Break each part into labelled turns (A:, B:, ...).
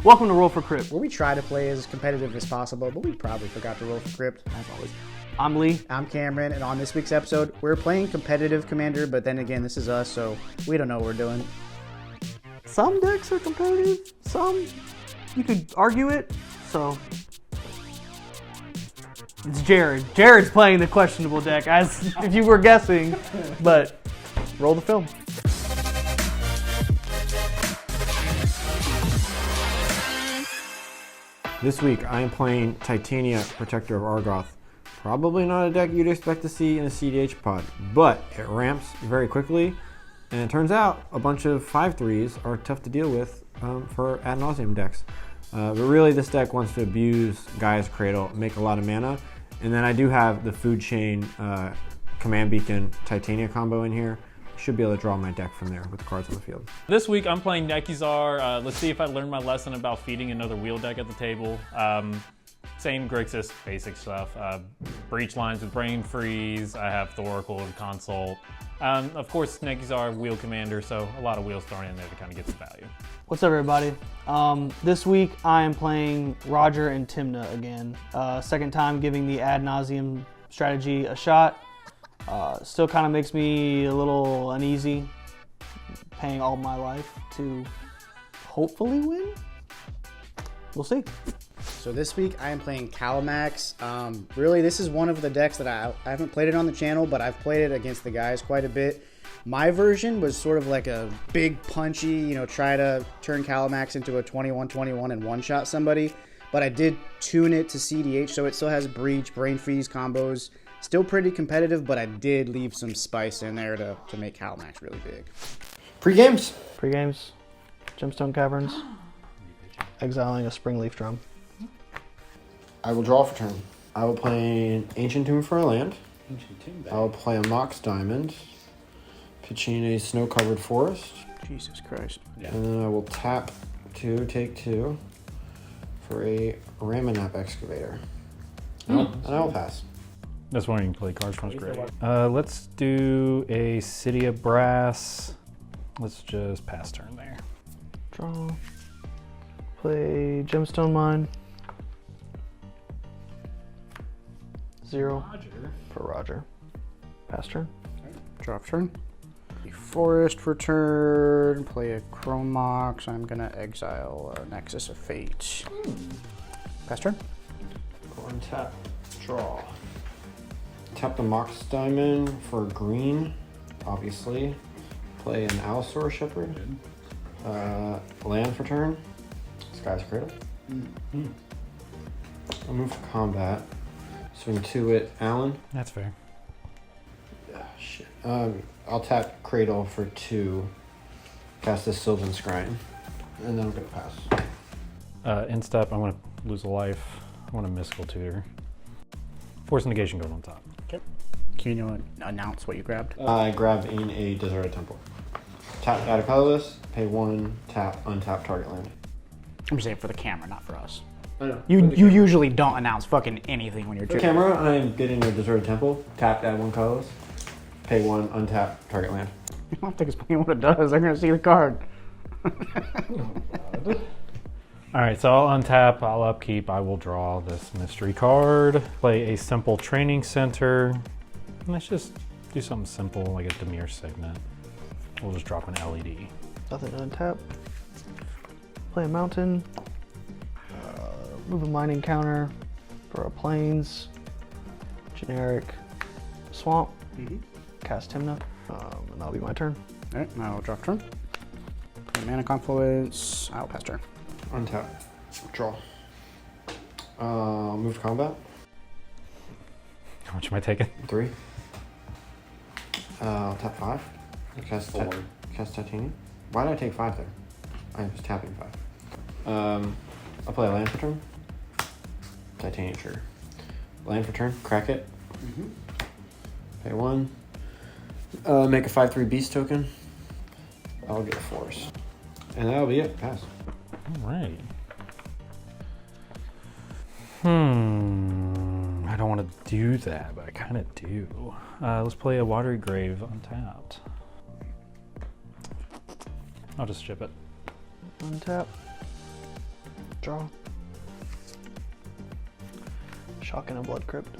A: Welcome to Roll for Crypt.
B: Where we try to play as competitive as possible, but we probably forgot to roll for Crypt.
A: As always. I'm Lee.
B: I'm Cameron, and on this week's episode, we're playing competitive Commander, but then again, this is us, so we don't know what we're doing.
A: Some decks are competitive, some you could argue it, so it's Jared. Jared's playing the questionable deck, as if you were guessing, but roll the film.
C: This week, I am playing Titania, Protector of Argoth. Probably not a deck you'd expect to see in a cEDH pod, but it ramps very quickly, and it turns out a bunch of 5/3s are tough to deal with for ad nauseam decks. But really, this deck wants to abuse Gaia's Cradle, make a lot of mana, and then I do have the Food Chain Command Beacon Titania combo in here. Should be able to draw my deck from there with the cards on the field.
D: This week I'm playing Nekusar. Let's see if I learned my lesson about feeding another wheel deck at the table. Same Grixis basic stuff. Breach lines with Brain Freeze. I have Thoracle and Consult. Of course, Nekusar wheel commander, so a lot of wheels thrown in there to kind of get some value.
A: What's up, everybody? This week I am playing Roger and Tymna again. Second time giving the ad nauseam strategy a shot. Still kind of makes me a little uneasy paying all my life to hopefully win. We'll see.
B: So this week, I am playing Kalamax. Really, this is one of the decks that I haven't played it on the channel, but I've played it against the guys quite a bit. My version was sort of like a big punchy, try to turn Kalamax into a 21-21 and one-shot somebody. But I did tune it to cEDH, so it still has Breach, Brain Freeze combos. Still pretty competitive, but I did leave some spice in there to make Kalamax really big.
C: Pre-games.
A: Pre-games, Gemstone Caverns, exiling a Springleaf Drum.
C: I will draw for turn. I will play an Ancient Tomb for a land. I will play a Mox Diamond, pitching a Snow-Covered Forest.
B: Jesus Christ.
C: Yeah. And then I will tap 2, take 2 for a Ramanap Excavator. And I will pass.
D: That's when you can play cards from great. Let's do a City of Brass. Let's just pass turn there.
A: Draw. Play Gemstone Mine. 0 for Roger. Pass turn.
B: Draw for turn. A Forest for turn. Play a Chromox. I'm gonna exile a Nexus of Fate. Pass turn.
C: Go on tap. Draw. Tap the Mox Diamond for green, obviously. Play an Allosaur Shepherd. Land for turn. Sky's Cradle. I'll move to combat. Swing 2 at Alan.
D: That's fair.
C: Shit. I'll tap Cradle for 2. Cast this Sylvan Scrying. And then I'm gonna pass.
D: In step, I'm going to lose a life. I want a Mystical Tutor. Force Negation going on top.
B: Okay. Can you announce what you grabbed?
C: I grabbed in a Deserted Temple. Tap, add a colorless, pay 1, tap, untap target land.
B: I'm saying for the camera, not for us.
C: I know.
B: You usually don't announce fucking anything when you're
C: For the camera, I'm getting a Deserted Temple. Tap, add 1 colorless, pay 1, untap target land.
B: You don't have to explain what it does. They're gonna see the card.
D: All right, so I'll untap, I'll upkeep, I will draw this mystery card, play a simple training center. And let's just do something simple like a Demir Signet. We'll just drop an LED.
A: Nothing to untap. Play a mountain. Move a mining counter for a plains. Generic swamp. Cast Tymna. And that'll be my turn.
B: All right, now I'll drop turn. Play Mana Confluence. I'll pass turn.
C: Untap, draw. Move to combat.
D: How much am I taking?
C: 3. Tap 5. Cast Titania. Why did I take 5 there? I was tapping 5. I'll play a land for turn. Titania trigger. Land for turn. Crack it. Pay 1. Make a 5/3 beast token. I'll get a force. And that'll be it. Pass.
D: All right. I don't want to do that, but I kind of do. Let's play a Watery Grave untapped. I'll just ship it.
A: Untap. Draw. Shock and a Blood Crypt.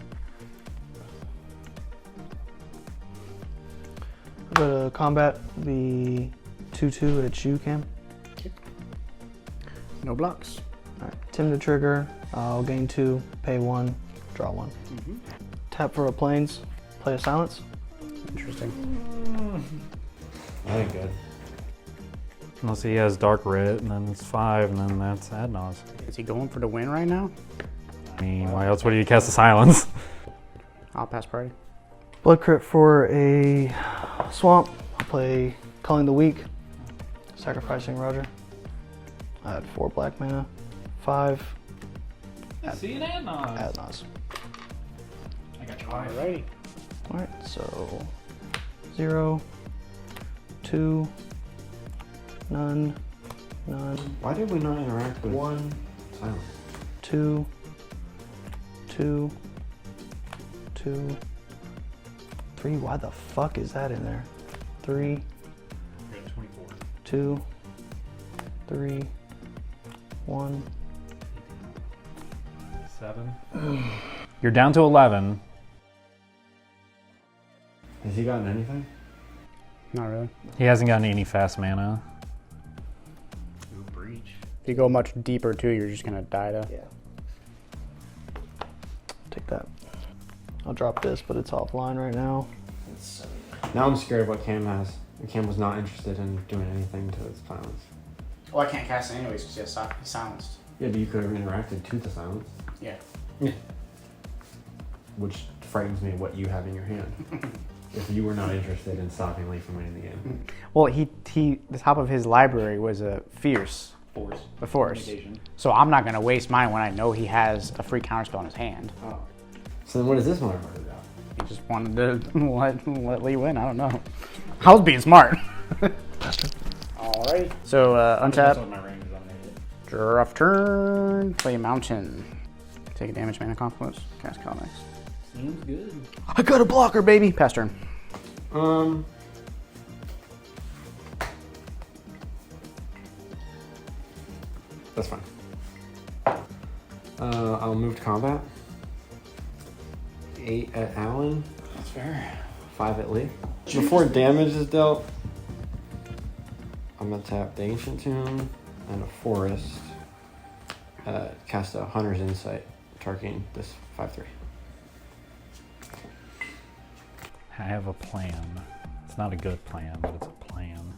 A: Go to combat, the 2/2 at you, Cam.
B: No blocks.
A: All right, Tymna trigger. I'll gain 2, pay 1, draw 1. Tap for a plains, play a silence.
B: Interesting.
C: That ain't good.
D: Unless he has Dark Red, and then it's 5, and then that's ad nauseam.
B: Is he going for the win right now?
D: I mean, why else would you cast a silence?
B: I'll pass party.
A: Blood Crypt for a swamp. I'll play Culling the Weak, sacrificing Roger. I had 4 black mana, 5
D: See an ad nauseam.
A: ad nauseam.
D: I got you.
B: Alrighty.
A: All right, so 0, 2, none, none,
C: Why did we not interact with
A: 1,
C: silence?
A: 2, 2, 2, 3. Why the fuck is that in there? 3, 2, 3, 1.
D: 7. You're down to 11.
C: Has he gotten anything?
B: Not really.
D: He hasn't gotten any fast mana.
C: Breach.
B: If you go much deeper too, you're just gonna die to.
A: Yeah. Take that. I'll drop this, but it's offline right now.
C: Now I'm scared of what Cam has. Cam was not interested in doing anything to its silence.
B: Well, I can't cast it anyways because he's silenced.
C: Yeah, but you could have interacted to the silence.
B: Yeah.
C: Which frightens me what you have in your hand. If you were not interested in stopping Lee from winning the game.
B: Well, the top of his library was a fierce.
C: Force.
B: A force. So I'm not gonna waste mine when I know he has a free counterspell in his hand.
C: Oh. So then what is this motherfucker about?
B: He just wanted to let Lee win. I don't know. I was being smart. Alright. So untap. Draw off turn. Play mountain. Take a damage mana confluence. Cast Kalamax.
C: Seems good.
B: I got a blocker, baby. Pass turn.
C: That's fine. I'll move to combat. 8 at Allen.
B: That's fair.
C: 5 at Lee. Before damage is dealt, I'm gonna tap the Ancient Tomb and a Forest. Cast a Hunter's Insight, targeting this 5/3.
D: I have a plan. It's not a good plan, but it's a plan.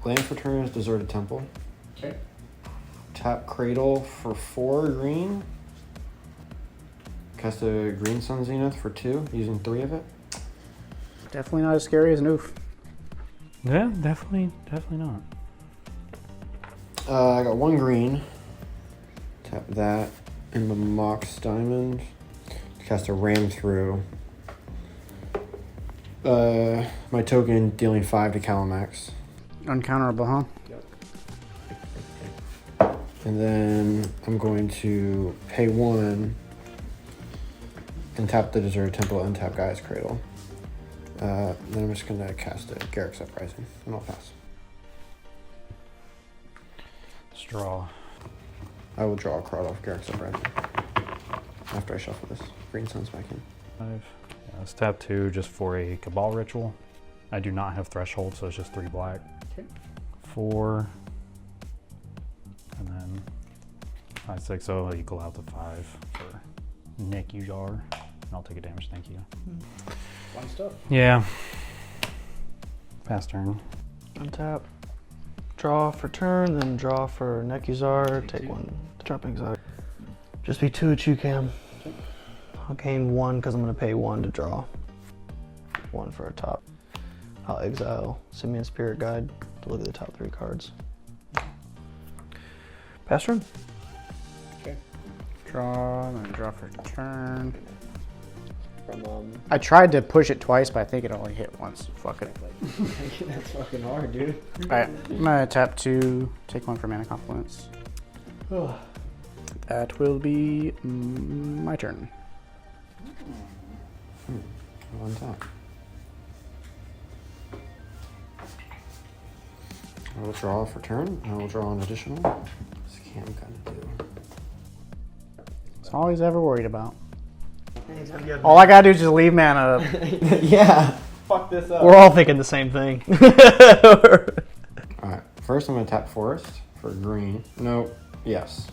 C: Land for turn is Deserted Temple.
B: Okay.
C: Tap Cradle for 4 green. Cast a Green Sun Zenith for 2, using 3 of it.
B: Definitely not as scary as an oof.
D: Yeah, definitely not.
C: I got 1 green. Tap that in the Mox Diamond. Cast a Ram through. My token dealing 5 to Kalamax.
B: Uncounterable, huh?
C: And then I'm going to pay 1 and tap the Deserted Temple and tap Gaia's Cradle. Then I'm just going to cast a Garrick's Uprising and I'll pass.
D: Let's draw.
C: I will draw a card off Garrick's Uprising after I shuffle this. Green Sun's back in.
D: 5. Yeah, let's tap 2 just for a Cabal Ritual. I do not have Threshold, so it's just 3 black.
B: Okay.
D: 4. And then 5, 6. So I'll equal out to 5 for Nekusar. And I'll take a damage, thank you.
B: Fun stuff.
D: Yeah. Pass turn.
A: Untap. Draw for turn, then draw for Nekusar. Take 1. Drop anxiety. Just be 2 at you, Cam. I'll gain 1 because I'm going to pay 1 to draw. 1 for a top. I'll exile Simian Spirit Guide to look at the top 3 cards. Pass turn.
B: Okay. Draw, and then draw for turn.
A: From
B: I tried to push it twice, but I think it only hit once. Fuck it.
C: That's fucking hard, dude.
B: Alright, I'm gonna tap 2, take 1 for mana confluence. That will be my turn.
C: One tap. I will draw for turn. I will draw an additional What's Cam gonna do?
B: That's all he's ever worried about. All I gotta do is just leave mana up.
C: Yeah. Fuck this up.
A: We're all thinking the same thing.
C: Alright, first I'm gonna tap Forest for green. No, yes.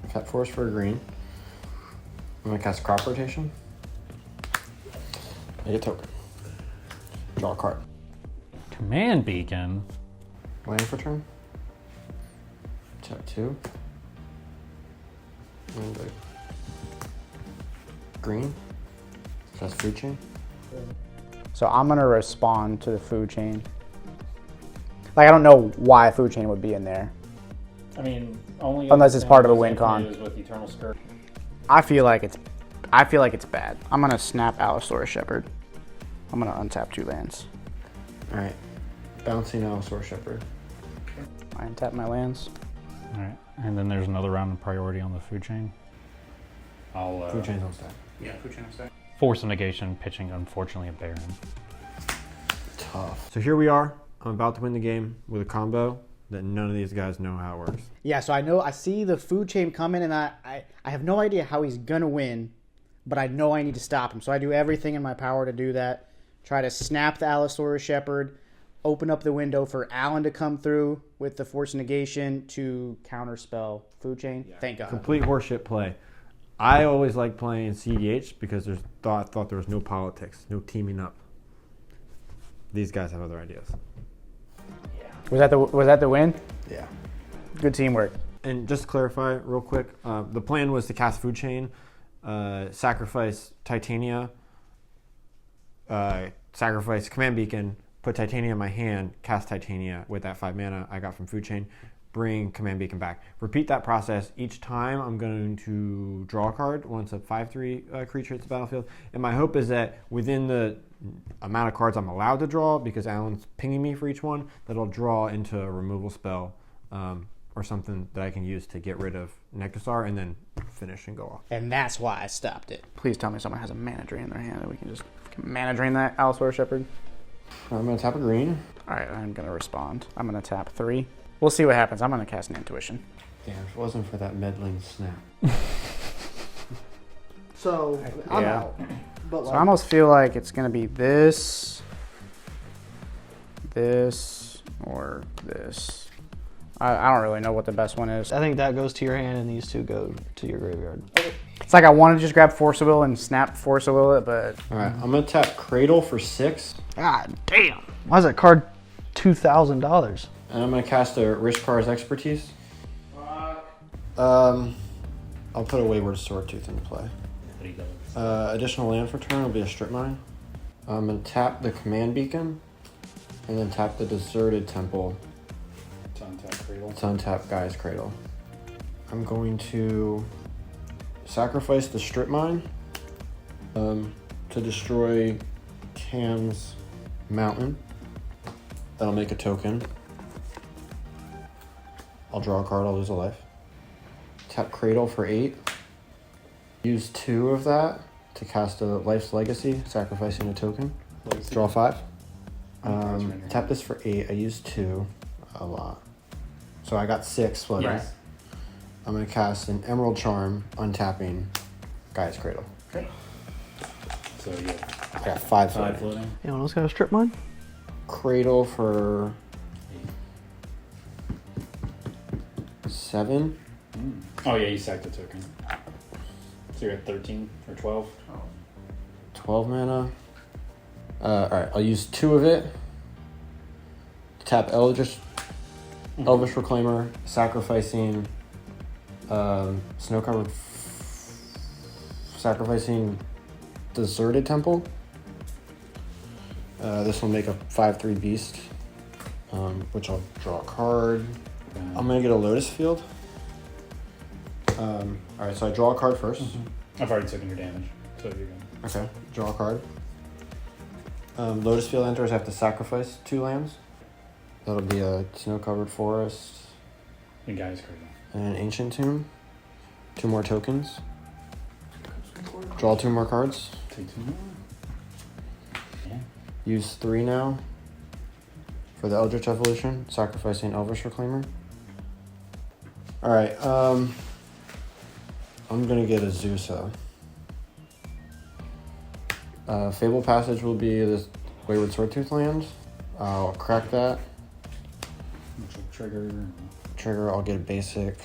C: Tap Forest for green. I'm gonna cast Crop Rotation. Make a token. Draw a card.
D: Command Beacon.
C: Land for turn. Tap 2. And green. So that's food chain.
B: So I'm gonna respond to the food chain. Like I don't know why food chain would be in there.
D: I mean, only
B: Unless it's part of a win con.
D: is with Eternal Skirt.
B: I feel like it's bad. I'm gonna snap Allosaurus Shepherd. I'm gonna untap 2 lands.
C: Alright. Bouncing Allosaurus Shepherd.
B: I untap my lands.
D: All right, and then there's another round of priority on the food chain. I'll
C: Food chain's on stack.
B: Yeah, food chain stack.
D: force of negation, pitching unfortunately a Baron.
C: Tough. So here we are. I'm about to win the game with a combo that none of these guys know how it works.
B: Yeah, so I see the food chain coming, and I have no idea how he's gonna win, but I know I need to stop him. So I do everything in my power to do that. Try to snap the Allosaurus Shepherd, open up the window for Alan to come through with the force negation to counterspell food chain. Yeah. Thank God.
C: Complete horseshit play. I always like playing cEDH because I thought there was no politics, no teaming up. These guys have other ideas.
B: Was that the win?
C: Yeah.
B: Good teamwork.
C: And just to clarify real quick, the plan was to cast food chain, sacrifice Titania, sacrifice command beacon, put Titania in my hand, cast Titania with that 5 mana I got from food chain, bring command beacon back. Repeat that process each time. I'm going to draw a card once a 5/3 creature hits the battlefield. And my hope is that within the amount of cards I'm allowed to draw, because Alan's pinging me for each one, that I'll draw into a removal spell or something that I can use to get rid of Nekusar and then finish and go off.
B: And that's why I stopped it. Please tell me someone has a mana drain in their hand and we can just mana drain that Allosaurus Shepherd.
C: I'm going to tap a green.
B: All right, I'm going to respond. I'm going to tap 3. We'll see what happens. I'm going to cast an Intuition.
C: Damn, if it wasn't for that meddling snap.
A: So I'm
B: Yeah.
A: out. But
B: So I almost feel like it's going to be this, or this. I don't really know what the best one is.
A: I think that goes to your hand, and these two go to your graveyard.
B: It's like I want to just grab Force of Will and snap Force of Will it, but...
C: All right, I'm going to tap Cradle for 6.
A: God damn! Why is that card $2,000?
C: And I'm going to cast a Rishkar's Expertise. I'll put a Wayward Swordtooth into play. Additional land for turn will be a Strip Mine. I'm going to tap the Command Beacon, and then tap the Deserted Temple.
D: To untap Cradle.
C: To untap Guy's Cradle. I'm going to sacrifice the Strip Mine to destroy Cam's Mountain. That'll make a token. I'll draw a card, I'll lose a life. Tap Cradle for 8. Use 2 of that to cast a Life's Legacy, sacrificing a token. Draw 5. Tap this for 8. I used 2. A lot. So I got 6 floating.
B: Right.
C: I'm going to cast an Emerald Charm, untapping Guy's Cradle.
B: Okay.
D: So yeah,
C: I got 5
D: 5
C: floating.
D: floating.
A: Anyone else got a strip mine?
C: Cradle for 7.
D: Oh yeah, you sacked the token. So you're at 13 or 12.
C: 12 mana. Alright, I'll use 2 of it. Tap Elvish Reclaimer, sacrificing Snow Covered, sacrificing Deserted Temple. This will make a 5/3 beast, which I'll draw a card. I'm gonna get a Lotus Field. Alright, so I draw a card first.
D: I've already taken your damage, so you're good.
C: Okay, draw a card. Lotus Field enters, I have to sacrifice 2 lands. That'll be a Snow-Covered Forest
D: And Guy's Cradle.
C: and an Ancient Tomb. 2 more tokens. Draw 2 more cards.
D: Take 2 more. Yeah.
C: Use 3 now for the Eldritch Evolution, sacrificing Elvish Reclaimer. All right. I'm gonna get a Zusa. Fable Passage will be this Wayward Swordtooth land. I'll crack that.
E: Which will trigger.
C: Trigger, I'll get a basic.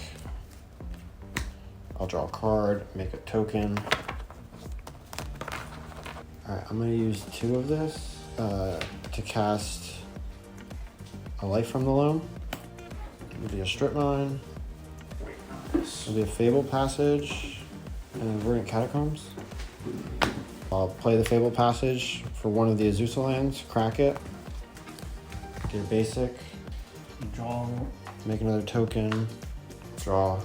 C: I'll draw a card, make a token. Alright, I'm gonna use 2 of this to cast a Life from the Loam. It'll be a Strip Mine. It'll be a Fable Passage and Verdant Catacombs. I'll play the Fable Passage for one of the Azusa lands, crack it, get a basic,
E: Draw.
C: make another token, draw.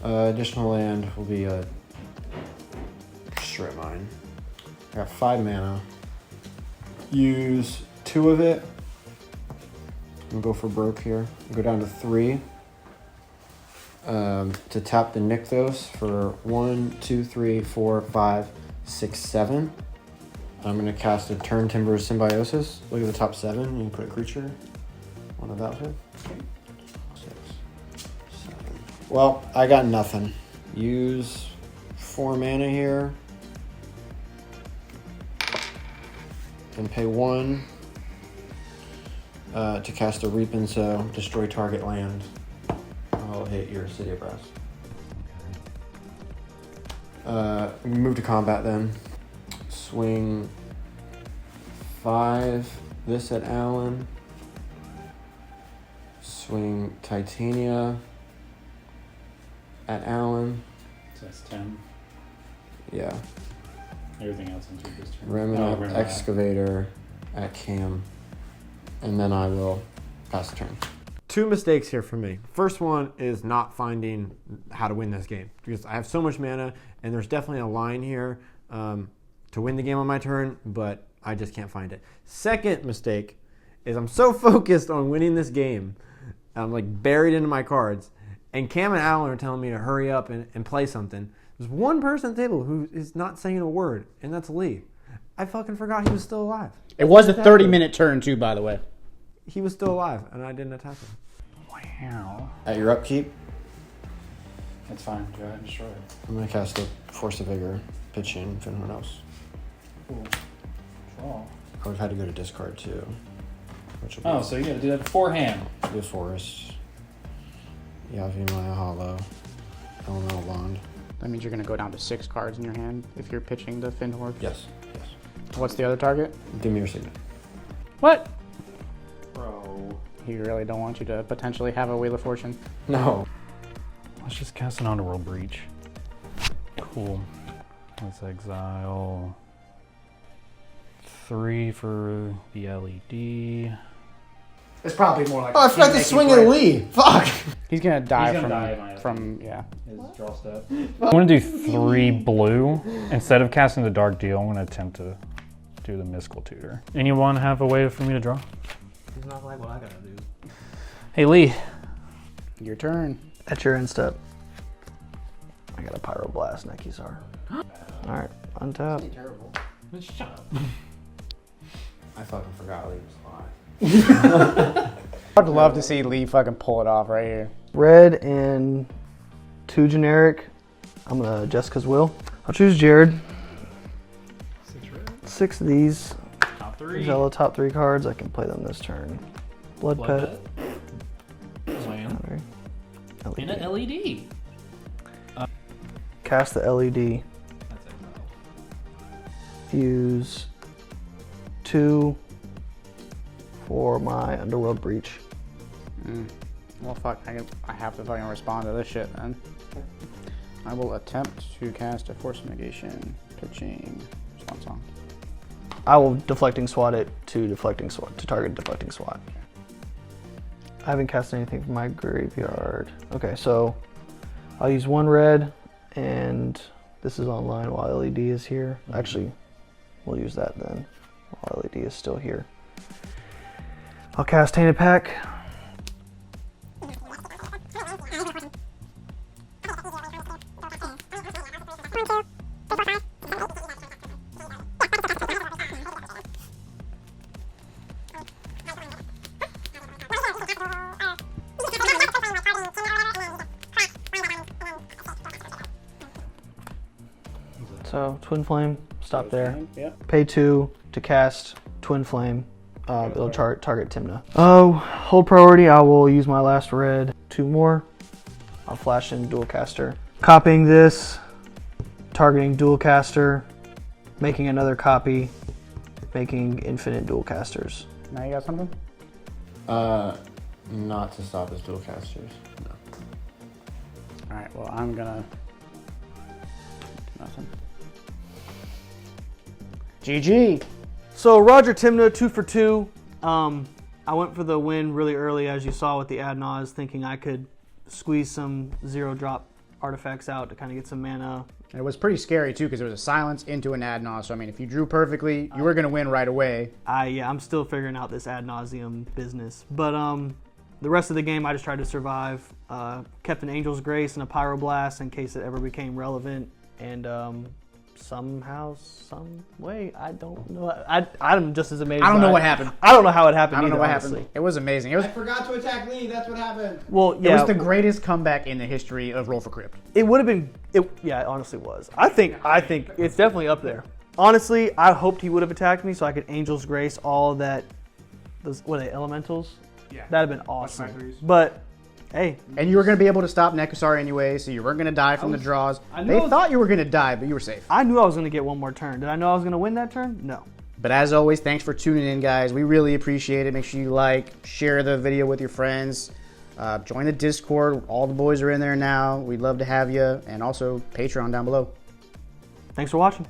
C: Additional land will be a Strip Mine. I got 5 mana. Use 2 of it. I'm gonna go for broke here. Go down to 3. To tap the Nykthos for 1, 2, 3, 4, 5, 6, 7. I'm gonna cast a Turn Timber Symbiosis. Look at the top 7. You can put a creature. One of that here. 6, 7. Well, I got nothing. Use 4 mana here. And pay 1 to cast a Reap and Sow. Destroy target land. I'll hit your City of Brass. Move to combat then. Swing 5. This at Alan. Swing Titania at Alan.
E: So that's 10.
C: Yeah.
E: Everything else into this turn.
C: Remnant
E: Remnant.
C: Excavator at Cam. And then I will pass the turn. 2 mistakes here for me. First one is not finding how to win this game. Because I have so much mana, and there's definitely a line here to win the game on my turn, but I just can't find it. Second mistake is I'm so focused on winning this game, I'm like buried into my cards, and Cam and Alan are telling me to hurry up and play something. There's one person at the table who is not saying a word, and that's Lee. I fucking forgot he was still alive.
B: It was a 30-minute turn, too, by the way.
C: He was still alive, and I didn't attack him.
E: Wow.
C: At your upkeep,
E: That's fine. Go ahead and destroy it.
C: I'm going to cast a Force of Vigor, pitch in, Finhorn House.
E: Cool. Draw.
C: I would have had to go to discard too. Which will be,
E: Oh, so you gotta do that beforehand.
C: be a Forest. Yavimaya Hollow. Elemental Bond.
B: That means you're going to go down to 6 cards in your hand if you're pitching the Finhorn.
C: Yes.
B: What's the other target?
C: Dimir Signet.
B: What?
E: Bro.
B: He really don't want you to potentially have a Wheel of Fortune.
C: No.
E: Let's just cast an Underworld Breach. Cool. Let's exile 3 for the LED.
B: It's probably more like.
C: Oh, I forgot to swing at Lee. Fuck.
B: He's gonna die
E: He's
B: from
E: gonna die
B: from yeah.
E: His draw step. I'm gonna do 3 blue. Instead of casting the Dark Deal, I'm gonna attempt to do the Mystical Tutor. Anyone have a way for me to draw?
A: It's not like what I gotta do.
E: Hey Lee.
B: Your turn.
A: At your end step, I got a Pyroblast Nekusar. Alright, untap.
C: Terrible.
E: Shut up.
C: I fucking forgot Lee was alive.
B: I'd love to see Lee fucking pull it off right here.
A: Red and 2 generic. I'm gonna Jessica's Will. I'll choose Jared. 6 of these.
E: Top 3.
A: These are the top 3 cards. I can play them this turn. Blood Pet.
E: Land.
A: LED.
E: In an LED.
A: Cast the LED.
E: That's exile.
A: Use 2 for my Underworld Breach.
B: Well, fuck. I have to fucking respond to this shit then. I will attempt to cast a Force Negation, pitching Swan Song.
A: I will Deflecting Swat it to Deflecting Swat to target Deflecting Swat. I haven't cast anything from my graveyard. Okay, so I'll use 1 red, and this is online while LED is here. Actually, we'll use that then while LED is still here. I'll cast Tainted Pack. So Twin Flame, stop there.
B: Yep.
A: Pay 2 to cast Twin Flame. It'll target Tymna. Oh, hold priority. I will use my last red. 2 more. I'll flash in Dual Caster. Copying this, targeting Dual Caster, making another copy, making infinite Dual Casters.
B: Now you got something?
C: Not to stop his dual casters. No.
B: All right, well, I'm gonna... Nothing. GG.
A: So Roger Tymna, 2 for 2. I went for the win really early, as you saw with the ad nause, thinking I could squeeze some 0-drop artifacts out to kind of get some mana.
B: It was pretty scary too because it was a silence into an ad nause. So I mean, if you drew perfectly, you were gonna win right away.
A: Yeah, I'm still figuring out this ad nauseum business. But the rest of the game, I just tried to survive. Kept an Angel's Grace and a Pyroblast in case it ever became relevant. And somehow, some way, I don't know. I'm just as amazed.
B: I don't know what happened.
A: I don't know how it happened.
B: I don't know what
A: honestly.
B: happened. It was amazing. It was.
C: I forgot to attack Lee. That's what happened.
A: Well,
B: It
A: yeah,
B: was the greatest comeback in the history of Roll for Crypt.
A: it would have been. Yeah, it honestly was. I think it's definitely up there. Honestly, I hoped he would have attacked me so I could Angel's Grace all that. Those what are they, elementals?
C: Yeah.
A: That'd have been awesome. But hey,
B: And you were going to be able to stop Nekusar anyway, so you weren't going to die from the draws. They thought you were going to die, but you were safe.
A: I knew I was going to get one more turn. Did I know I was going to win that turn? No.
B: But as always, thanks for tuning in, guys. We really appreciate it. Make sure you like, share the video with your friends. Join the Discord. All the boys are in there now. We'd love to have you. And also Patreon down below.
A: Thanks for watching.